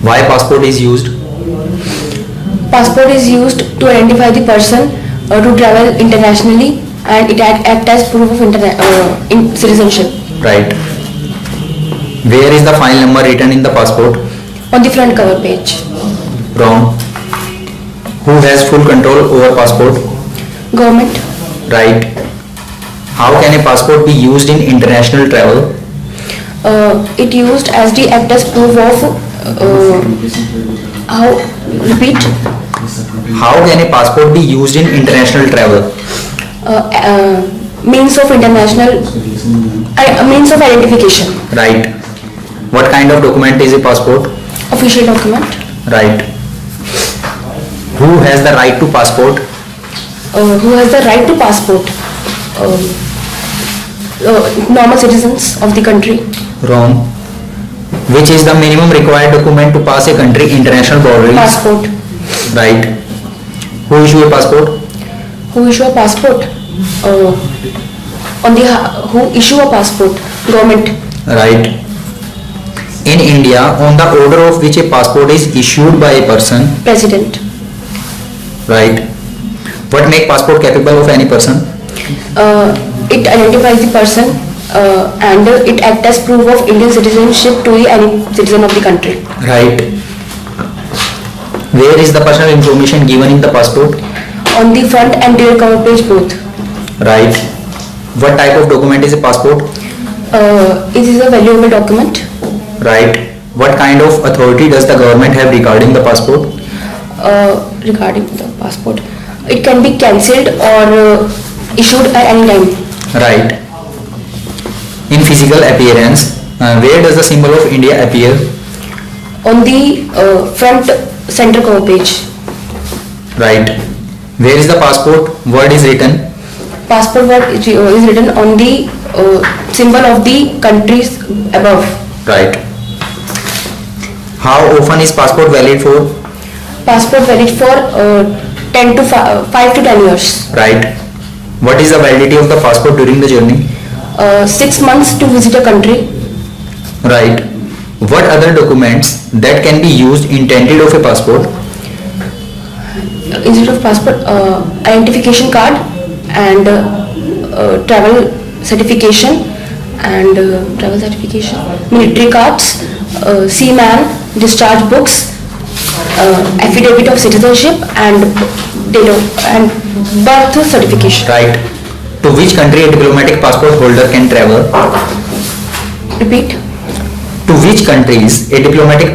Why passport is used? Passport is used to identify the person to travel internationally, and it act as proof of citizenship. Right. Where is the file number written in the passport? On the front cover page. Wrong. Who has full control over passport? Government. Right. How can a passport be used in international travel? It used as the act as proof of how repeat How can a passport be used in international travel? means of international means of identification. Right. What kind of document is a passport? Official document. Right. Who has the right to passport? Who has the right to passport? Normal citizens of the country. Wrong. Which is the minimum required document to pass a country international boundaries? Passport. Right. Who issue a passport? Who issue a passport? Who issue a passport? Government. Right. In India, on the order of which a passport is issued by a person? President. Right. What make passport capable of any person? It identifies the person and it acts as proof of Indian citizenship to any citizen of the country. Right. Where is the personal information given in the passport? On the front and rear cover page both. Right. What type of document is a passport? It is a valuable document. Right. What kind of authority does the government have regarding the passport? Regarding the passport, it can be cancelled or issued at any time. Right. In physical appearance, where does the symbol of India appear? On the front center cover page. Right. Where is the passport word is written? Passport word is written on the symbol of the countries above. Right. How often is passport valid for? Passport valid for 5 to 10 years. Right. What is the validity of the passport during the journey? 6 months to visit a country. Right. What other documents that can be used intended of a passport? Instead of passport, identification card and travel certification military cards, seaman discharge books, affidavit of citizenship and birth certification. Right. To which country a diplomatic passport holder can travel? Repeat. To which countries a diplomatic